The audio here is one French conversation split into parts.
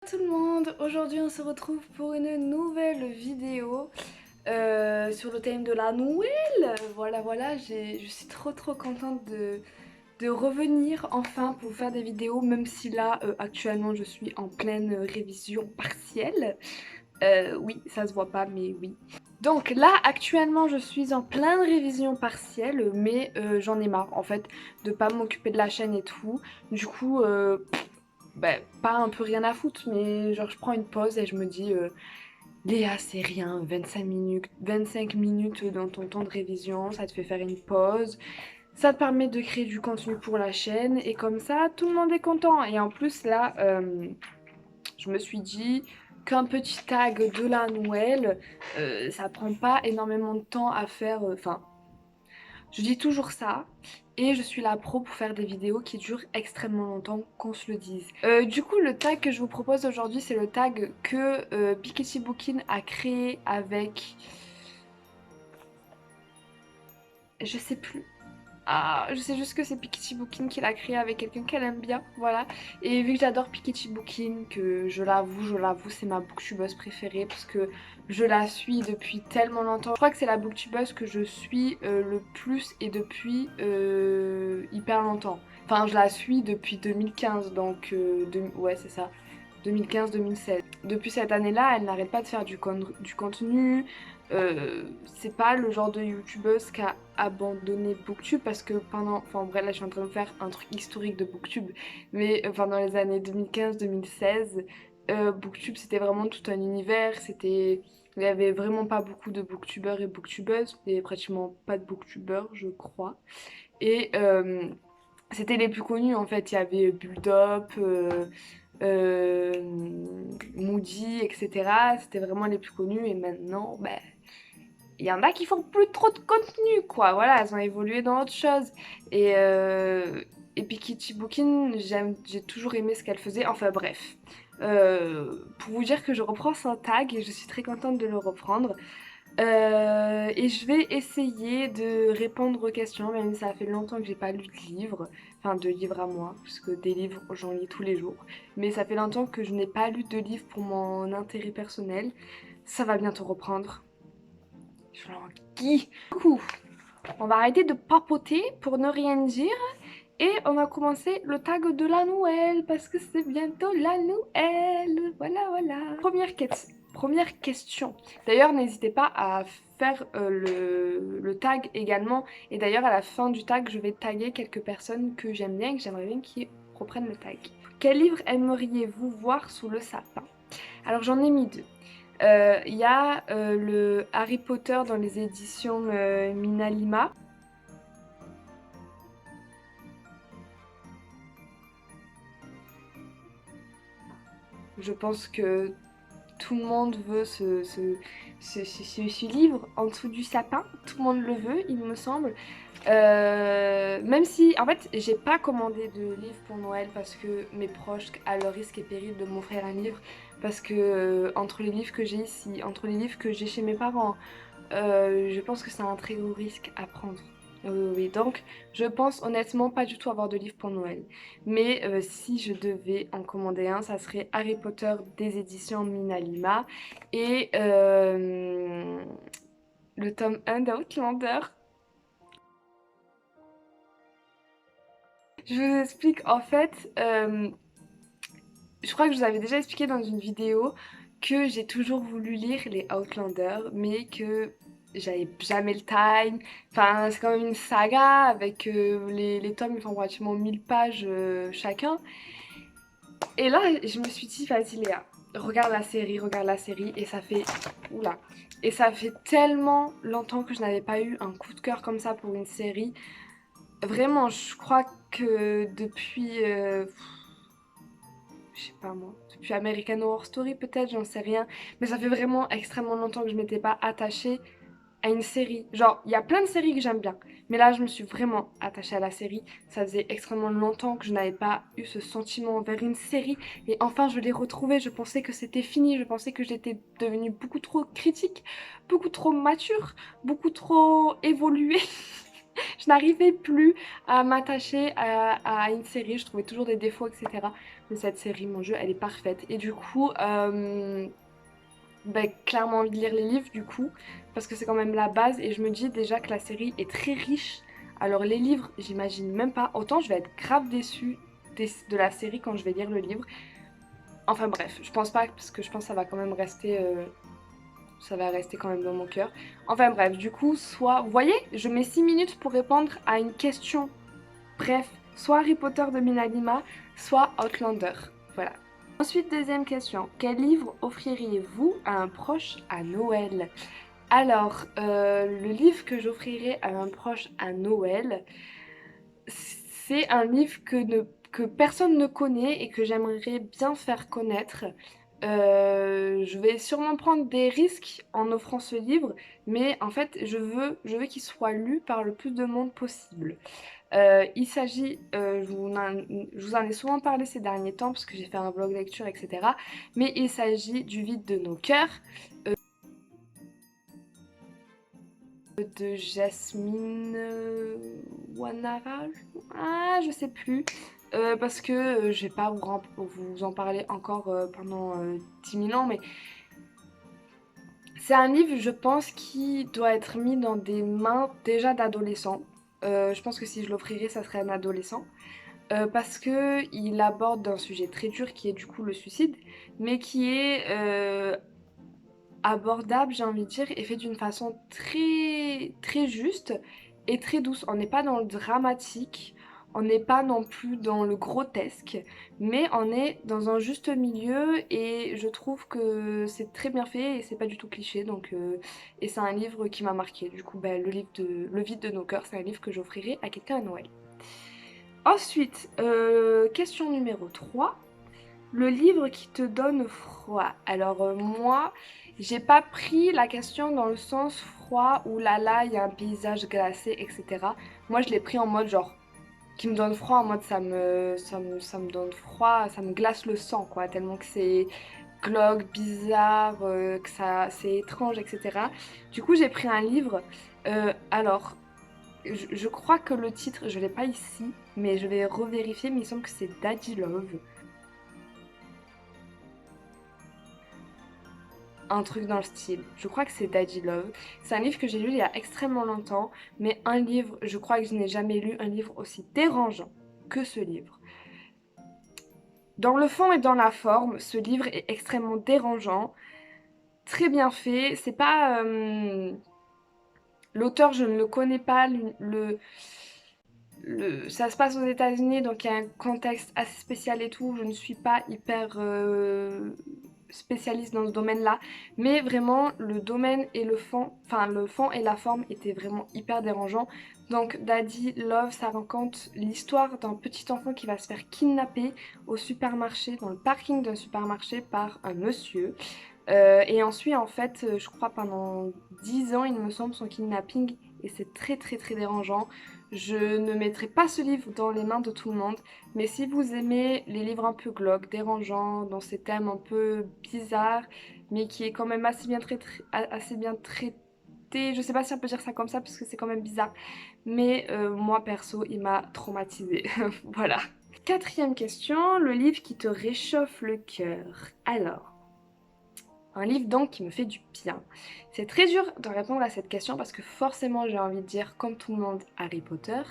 Tout le monde, aujourd'hui on se retrouve pour une nouvelle vidéo sur le thème de la Noël. Voilà, je suis trop contente de revenir enfin pour faire des vidéos, même si là actuellement je suis en pleine révision partielle. Oui, ça se voit pas, mais oui. Donc là actuellement je suis en pleine révision partielle, mais j'en ai marre en fait de pas m'occuper de la chaîne et tout. Du coup, bah, pas un peu rien à foutre, mais genre je prends une pause et je me dis Léa, c'est rien, 25 minutes dans ton temps de révision, ça te fait faire une pause, ça te permet de créer du contenu pour la chaîne et comme ça tout le monde est content. Et en plus là, je me suis dit qu'un petit tag de la Noël, ça prend pas énormément de temps à faire, enfin je dis toujours ça et je suis la pro pour faire des vidéos qui durent extrêmement longtemps, qu'on se le dise. Du coup, le tag que je vous propose aujourd'hui, c'est le tag que Piketty Bookin a créé avec... Je sais plus. Ah, je sais juste que c'est Piketty Bookin qui l'a créé avec quelqu'un qu'elle aime bien, voilà. Et vu que j'adore Piketty Bookin, que je l'avoue, c'est ma booktubeuse préférée parce que je la suis depuis tellement longtemps. Je crois que c'est la booktubeuse que je suis le plus et depuis hyper longtemps. Enfin, je la suis depuis 2015, donc ouais, c'est ça. 2015-2016. Depuis cette année-là, elle n'arrête pas de faire du contenu. C'est pas le genre de youtubeuse qui a abandonné Booktube parce que pendant... Enfin bref, là je suis en train de faire un truc historique de Booktube. Mais pendant les années 2015-2016, Booktube c'était vraiment tout un univers. C'était... Il y avait vraiment pas beaucoup de booktubeurs et booktubeuses. Il y avait pratiquement pas de booktubeurs, je crois. Et c'était les plus connus en fait. Il y avait Bulldop, euh, Moody, etc. C'était vraiment les plus connus et maintenant, bah, il y en a qui font plus trop de contenu, quoi. Voilà, elles ont évolué dans autre chose. Et puis Kitty Bookin, j'ai toujours aimé ce qu'elle faisait. Enfin bref. Pour vous dire que je reprends son tag et je suis très contente de le reprendre. Et je vais essayer de répondre aux questions, même si ça fait longtemps que j'ai pas lu de livres, enfin de livres à moi, parce que des livres j'en lis tous les jours. Mais ça fait longtemps que je n'ai pas lu de livres pour mon intérêt personnel. Ça va bientôt reprendre. Je languis. Du coup, on va arrêter de papoter pour ne rien dire. Et on va commencer le tag de la Noël parce que c'est bientôt la Noël. Voilà. Première question. D'ailleurs, n'hésitez pas à faire le tag également. Et d'ailleurs, à la fin du tag, je vais taguer quelques personnes que j'aime bien et que j'aimerais bien qu'ils reprennent le tag. Quel livre aimeriez-vous voir sous le sapin? Alors, j'en ai mis deux. Il y a le Harry Potter dans les éditions Minalima. Je pense que tout le monde veut ce livre en dessous du sapin. Tout le monde le veut, il me semble. Même si, en fait, j'ai pas commandé de livre pour Noël parce que mes proches, à leur risque et péril de m'offrir un livre, parce que entre les livres que j'ai ici, entre les livres que j'ai chez mes parents, je pense que c'est un très gros risque à prendre. Oui, donc je pense honnêtement pas du tout avoir de livre pour Noël. Mais si je devais en commander un, ça serait Harry Potter des éditions Minalima et le tome 1 d'Outlander. Je vous explique en fait, je crois que je vous avais déjà expliqué dans une vidéo que j'ai toujours voulu lire les Outlander, mais que j'avais jamais le time. Enfin, c'est quand même une saga avec les tomes, ils font pratiquement 1000 pages chacun. Et là, je me suis dit, vas-y Léa, regarde la série, et ça fait... Oula. Et ça fait tellement longtemps que je n'avais pas eu un coup de cœur comme ça pour une série. Vraiment, je crois que depuis... je sais pas moi, depuis American Horror Story peut-être, j'en sais rien. Mais ça fait vraiment extrêmement longtemps que je m'étais pas attachée à une série. Genre, il y a plein de séries que j'aime bien. Mais là, je me suis vraiment attachée à la série. Ça faisait extrêmement longtemps que je n'avais pas eu ce sentiment vers une série. Et enfin, je l'ai retrouvée. Je pensais que c'était fini. Je pensais que j'étais devenue beaucoup trop critique, beaucoup trop mature, beaucoup trop évoluée. Je n'arrivais plus à m'attacher à une série. Je trouvais toujours des défauts, etc. de cette série, mon Dieu, elle est parfaite. Et du coup, clairement envie de lire les livres du coup, parce que c'est quand même la base et je me dis déjà que la série est très riche. Alors les livres, j'imagine même pas. Autant je vais être grave déçue de la série quand je vais lire le livre. Enfin bref, je pense pas parce que je pense que ça va quand même rester, ça va rester quand même dans mon cœur. Enfin bref, du coup, soit, vous voyez, je mets 6 minutes pour répondre à une question. Bref, soit Harry Potter de Minalima, soit Outlander. Voilà. Ensuite, deuxième question. Quel livre offririez-vous à un proche à Noël? Alors, le livre que j'offrirais à un proche à Noël, c'est un livre que personne ne connaît et que j'aimerais bien faire connaître. Je vais sûrement prendre des risques en offrant ce livre, mais en fait, je veux qu'il soit lu par le plus de monde possible. Il s'agit, je vous en ai souvent parlé ces derniers temps parce que j'ai fait un vlog lecture, etc. Mais il s'agit du vide de nos cœurs de Jasmine Wanara. Ah, je sais plus. Parce que je vais pas vous en parler encore pendant 10 000 ans, mais c'est un livre, je pense, qui doit être mis dans des mains déjà d'adolescents. Je pense que si je l'offrirais, ça serait un adolescent. Parce que il aborde un sujet très dur qui est du coup le suicide, mais qui est abordable, j'ai envie de dire, et fait d'une façon très très juste et très douce. On n'est pas dans le dramatique, on n'est pas non plus dans le grotesque, mais on est dans un juste milieu et je trouve que c'est très bien fait et c'est pas du tout cliché. Donc, et c'est un livre qui m'a marqué. Du coup, Le vide de nos cœurs, c'est un livre que j'offrirai à quelqu'un à Noël. Ensuite, question numéro 3. Le livre qui te donne froid. Alors moi, j'ai pas pris la question dans le sens froid où là, il y a un paysage glacé, etc. Moi, je l'ai pris en mode genre qui me donne froid, en mode ça me donne froid, ça me glace le sang, quoi, tellement que c'est glauque, bizarre, que ça c'est étrange, etc. Du coup, j'ai pris un livre. Alors, je crois que le titre, je l'ai pas ici, mais je vais revérifier, mais il semble que c'est Daddy Love. Un truc dans le style. Je crois que c'est Daddy Love. C'est un livre que j'ai lu il y a extrêmement longtemps, mais un livre, je crois que je n'ai jamais lu un livre aussi dérangeant que ce livre. Dans le fond et dans la forme, ce livre est extrêmement dérangeant, très bien fait. C'est pas l'auteur, je ne le connais pas. Ça se passe aux États-Unis, donc il y a un contexte assez spécial et tout. Je ne suis pas hyper spécialiste dans ce domaine-là, mais vraiment le domaine et le fond et la forme étaient vraiment hyper dérangeants. Donc Daddy Love, ça raconte l'histoire d'un petit enfant qui va se faire kidnapper au supermarché, dans le parking d'un supermarché par un monsieur. Et ensuite, en fait, je crois pendant 10 ans, il me semble, son kidnapping, et c'est très très très dérangeant. Je ne mettrai pas ce livre dans les mains de tout le monde, mais si vous aimez les livres un peu glauques, dérangeants, dans ces thèmes un peu bizarres, mais qui est quand même assez bien traité, je sais pas si on peut dire ça comme ça parce que c'est quand même bizarre, mais moi perso, il m'a traumatisée. Voilà. Quatrième question, le livre qui te réchauffe le cœur. Alors, un livre donc qui me fait du bien. C'est très dur de répondre à cette question parce que forcément j'ai envie de dire comme tout le monde Harry Potter.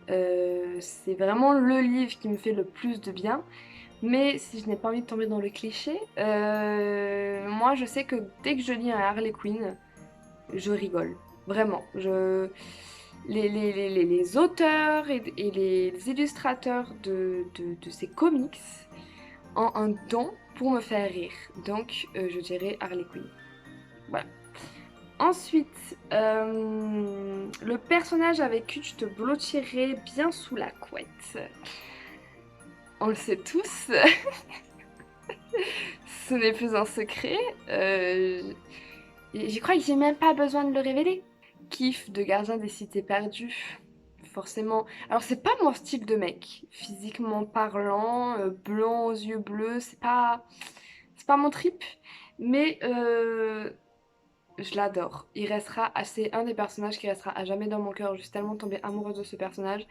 C'est vraiment le livre qui me fait le plus de bien. Mais si je n'ai pas envie de tomber dans le cliché, moi je sais que dès que je lis un Harley Quinn, je rigole. Vraiment. Les auteurs et les illustrateurs de ces comics ont un don pour me faire rire. Donc, je dirais Harley Quinn. Voilà. Ensuite, le personnage avec qui tu te blottirais bien sous la couette. On le sait tous. Ce n'est plus un secret. J'y crois que j'ai même pas besoin de le révéler. Kiff de Gardien des Cités Perdues. Forcément. Alors, c'est pas mon style de mec. Physiquement parlant, blond aux yeux bleus, c'est pas mon trip. Mais je l'adore. Il restera assez un des personnages qui restera à jamais dans mon cœur. Je suis tellement tombée amoureuse de ce personnage.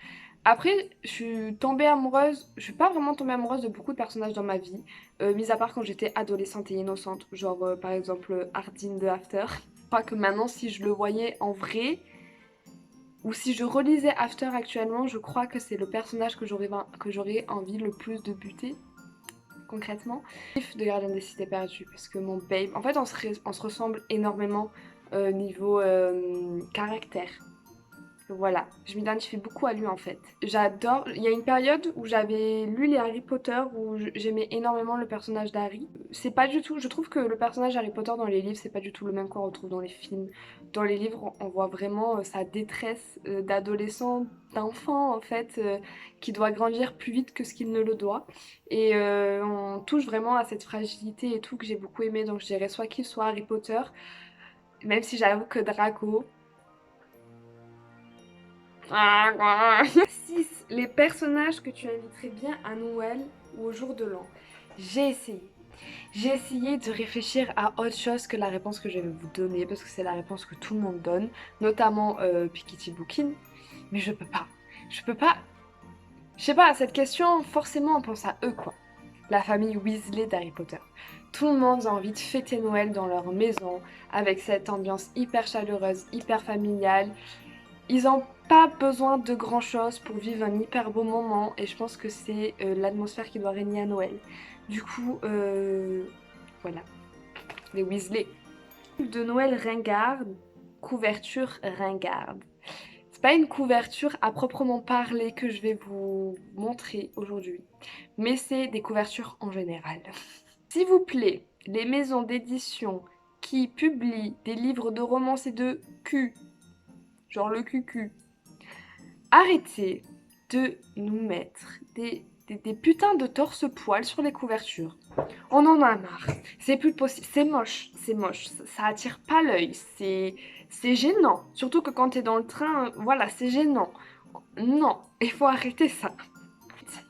Après, je suis tombée amoureuse, je suis pas vraiment tombée amoureuse de beaucoup de personnages dans ma vie, mis à part quand j'étais adolescente et innocente, genre par exemple Hardin de After. Pas que maintenant, si je le voyais en vrai, ou si je relisais After actuellement, je crois que c'est le personnage que j'aurais envie le plus de buter, concrètement. De Gardien des Cités Perdues, parce que mon babe, en fait on se ressemble énormément niveau caractère. Voilà, je m'identifie beaucoup à lui en fait. J'adore. Il y a une période où j'avais lu les Harry Potter où j'aimais énormément le personnage d'Harry. C'est pas du tout. Je trouve que le personnage Harry Potter dans les livres, c'est pas du tout le même qu'on retrouve dans les films. Dans les livres, on voit vraiment sa détresse d'adolescent, d'enfant en fait, qui doit grandir plus vite que ce qu'il ne le doit. Et on touche vraiment à cette fragilité et tout que j'ai beaucoup aimé. Donc je dirais soit qu'il soit Harry Potter, même si j'avoue que Draco. 6. Les personnages que tu inviterais bien à Noël ou au jour de l'an. J'ai essayé. J'ai essayé de réfléchir à autre chose que la réponse que je vais vous donner, parce que c'est la réponse que tout le monde donne, notamment Piketty Bookin. Mais je peux pas. Je peux pas. Je sais pas, à cette question, forcément on pense à eux quoi. La famille Weasley d'Harry Potter. Tout le monde a envie de fêter Noël dans leur maison, avec cette ambiance hyper chaleureuse, hyper familiale. Ils n'ont pas besoin de grand chose pour vivre un hyper beau moment et je pense que c'est l'atmosphère qui doit régner à Noël. Du coup, voilà, les Weasley. De Noël ringarde, couverture ringarde. C'est pas une couverture à proprement parler que je vais vous montrer aujourd'hui, mais c'est des couvertures en général. S'il vous plaît, les maisons d'édition qui publient des livres de romance et de cul, genre le QQ, arrêtez de nous mettre des putains de torse-poil sur les couvertures. On en a marre. C'est plus possible. C'est moche. C'est moche. Ça attire pas l'œil. C'est gênant. Surtout que quand t'es dans le train, voilà, c'est gênant. Non, il faut arrêter ça.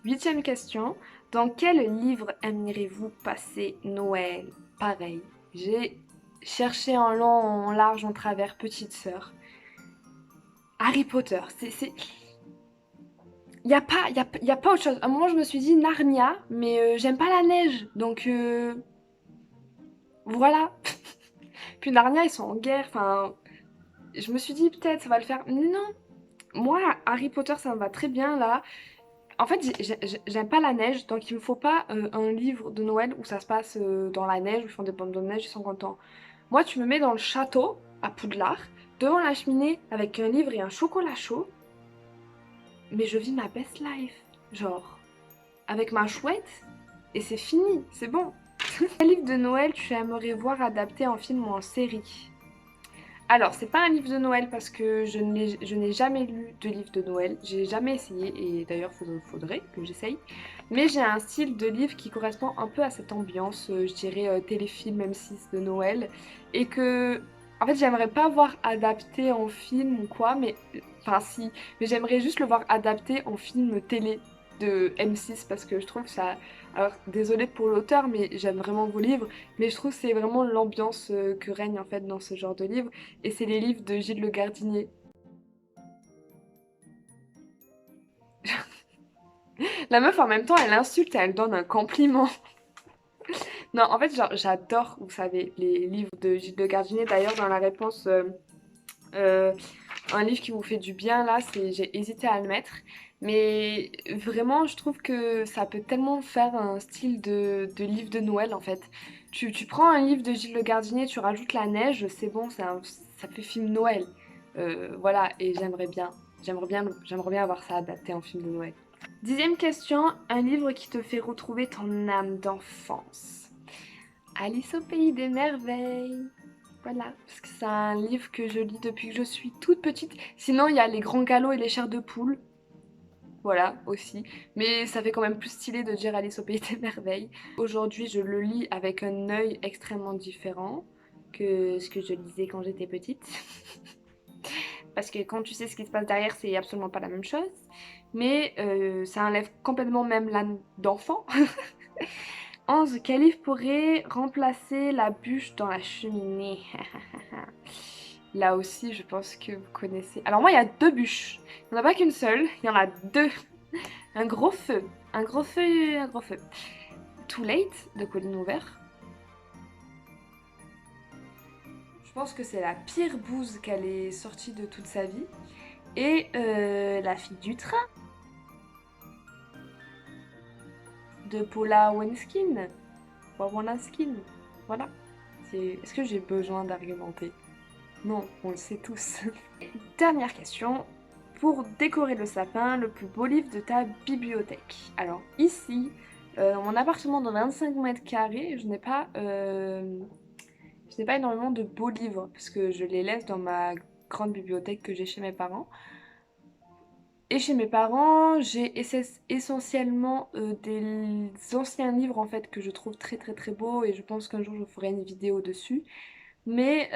8e question. Dans quel livre aimeriez-vous passer Noël? Pareil. J'ai cherché en long, en large, en travers, petite sœur. Harry Potter. Y a pas autre chose. À un moment, je me suis dit Narnia, mais j'aime pas la neige. Donc, voilà. Puis Narnia, ils sont en guerre. Enfin, je me suis dit peut-être ça va le faire. Non. Moi, Harry Potter, ça me va très bien là. En fait, j'aime pas la neige, donc il me faut pas un livre de Noël où ça se passe dans la neige, où ils font des bonbons de neige, ils sont contents. Moi, tu me mets dans le château, à Poudlard, devant la cheminée, avec un livre et un chocolat chaud, mais je vis ma best life. Genre, avec ma chouette, et c'est fini, c'est bon. Quel livre de Noël tu aimerais voir adapté en film ou en série? Alors, c'est pas un livre de Noël parce que je n'ai jamais lu de livre de Noël. J'ai jamais essayé et d'ailleurs, faudrait que j'essaye. Mais j'ai un style de livre qui correspond un peu à cette ambiance, je dirais téléfilm M6 de Noël. Et que, en fait, j'aimerais pas voir adapté en film ou quoi, mais, enfin si, mais j'aimerais juste le voir adapté en film télé de M6 parce que je trouve ça... Alors, désolée pour l'auteur, mais j'aime vraiment vos livres, mais je trouve que c'est vraiment l'ambiance que règne en fait dans ce genre de livre. Et c'est les livres de Gilles Le Gardinier. La meuf en même temps elle insulte et elle donne un compliment. Non en fait genre j'adore, vous savez, les livres de Gilles Le Gardinier. D'ailleurs dans la réponse, euh, un livre qui vous fait du bien là, c'est j'ai hésité à le mettre. Mais vraiment je trouve que ça peut tellement faire un style de livre de Noël en fait. Tu prends un livre de Gilles Le Gardinier, tu rajoutes la neige, c'est bon, ça fait film Noël. Voilà, et j'aimerais bien avoir ça adapté en film de Noël. 10e question, un livre qui te fait retrouver ton âme d'enfance. Alice au pays des merveilles. Voilà, parce que c'est un livre que je lis depuis que je suis toute petite. Sinon, il y a Les Grands Galops et les Chairs de Poule. Voilà, aussi. Mais ça fait quand même plus stylé de dire Alice au pays des merveilles. Aujourd'hui, je le lis avec un œil extrêmement différent que ce que je lisais quand j'étais petite. Parce que quand tu sais ce qui se passe derrière, c'est absolument pas la même chose. Mais ça enlève complètement même l'âme d'enfant. 11. Quel livre pourrait remplacer la bûche dans la cheminée? Là aussi, je pense que vous connaissez. Alors moi, il y a deux bûches. Il n'y en a pas qu'une seule, il y en a deux. Un gros feu. Un gros feu et un gros feu. Too Late de Colline Hoover. Je pense que c'est la pire bouse qu'elle ait sortie de toute sa vie. Et La fille du train de Paula Wenskin. Wawananskin. Voilà. Est-ce que j'ai besoin d'argumenter? Non, on le sait tous. Dernière question. Pour décorer le sapin, le plus beau livre de ta bibliothèque. Alors ici, dans mon appartement de 25 mètres carrés, je n'ai pas énormément de beaux livres parce que je les laisse dans ma grande bibliothèque que j'ai chez mes parents. Et chez mes parents, j'ai essentiellement des anciens livres en fait que je trouve très très très beaux et je pense qu'un jour je ferai une vidéo dessus. Mais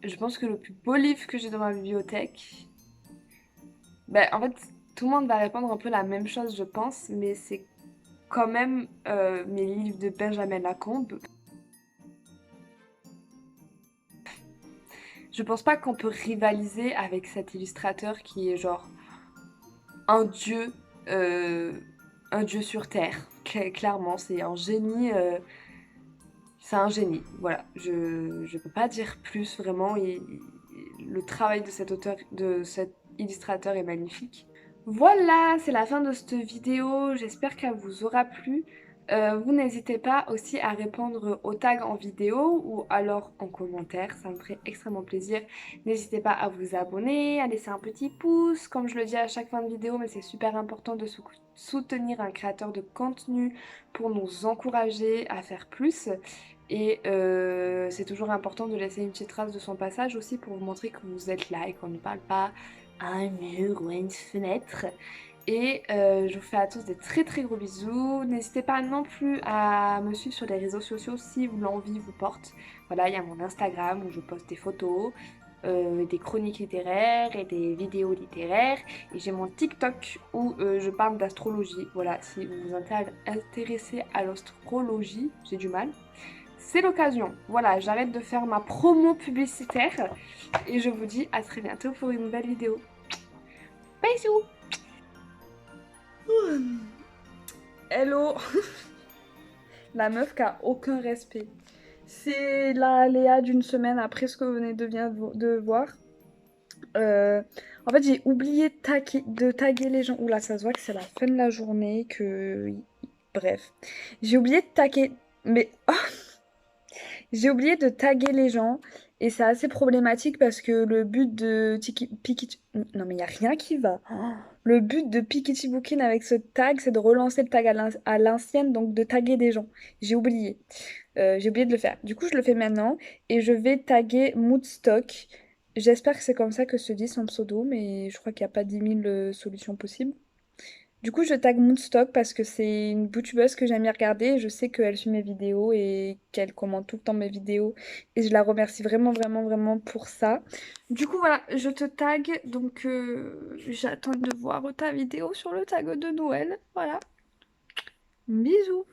je pense que le plus beau livre que j'ai dans ma bibliothèque, ben, en fait tout le monde va répondre un peu la même chose je pense, mais c'est quand même mes livres de Benjamin Lacombe. Je pense pas qu'on peut rivaliser avec cet illustrateur qui est genre un dieu, euh, un dieu sur terre. Clairement, c'est un génie. C'est un génie. Voilà, je peux pas dire plus vraiment. Le travail de cet auteur, de cet illustrateur est magnifique. Voilà, c'est la fin de cette vidéo. J'espère qu'elle vous aura plu. Vous n'hésitez pas aussi à répondre aux tags en vidéo ou alors en commentaire, ça me ferait extrêmement plaisir. N'hésitez pas à vous abonner, à laisser un petit pouce, comme je le dis à chaque fin de vidéo, mais c'est super important de soutenir un créateur de contenu pour nous encourager à faire plus. Et c'est toujours important de laisser une petite trace de son passage aussi pour vous montrer que vous êtes là et qu'on ne parle pas à un mur ou à une fenêtre. Et je vous fais à tous des très très gros bisous. N'hésitez pas non plus à me suivre sur les réseaux sociaux si l'envie vous porte. Voilà, il y a mon Instagram où je poste des photos, des chroniques littéraires et des vidéos littéraires. Et j'ai mon TikTok où je parle d'astrologie. Voilà, si vous vous intéressez à l'astrologie, j'ai du mal. C'est l'occasion. Voilà, j'arrête de faire ma promo publicitaire. Et je vous dis à très bientôt pour une nouvelle vidéo. Bisous! Hello. La meuf qui a aucun respect. C'est la Léa d'une semaine après ce que vous venez de voir. En fait, j'ai oublié de taguer les gens. Oula, ça se voit que c'est la fin de la journée, que... Bref. J'ai oublié de taguer... Mais... oh, j'ai oublié de taguer les gens. Et c'est assez problématique parce que le but de non mais il n'y a rien qui va. Oh. Le but de Piketty Bookin avec ce tag, c'est de relancer le tag à l'ancienne, donc de taguer des gens. J'ai oublié. J'ai oublié de le faire. Du coup, je le fais maintenant et je vais taguer Moodstock. J'espère que c'est comme ça que se dit son pseudo, mais je crois qu'il n'y a pas 10 000 solutions possibles. Du coup, je tag Moodstock parce que c'est une youtubeuse que j'aime bien regarder. Et je sais qu'elle suit mes vidéos et qu'elle commente tout le temps mes vidéos. Et je la remercie vraiment, vraiment, vraiment pour ça. Du coup, voilà, je te tag. Donc, j'attends de voir ta vidéo sur le tag de Noël. Voilà. Bisous.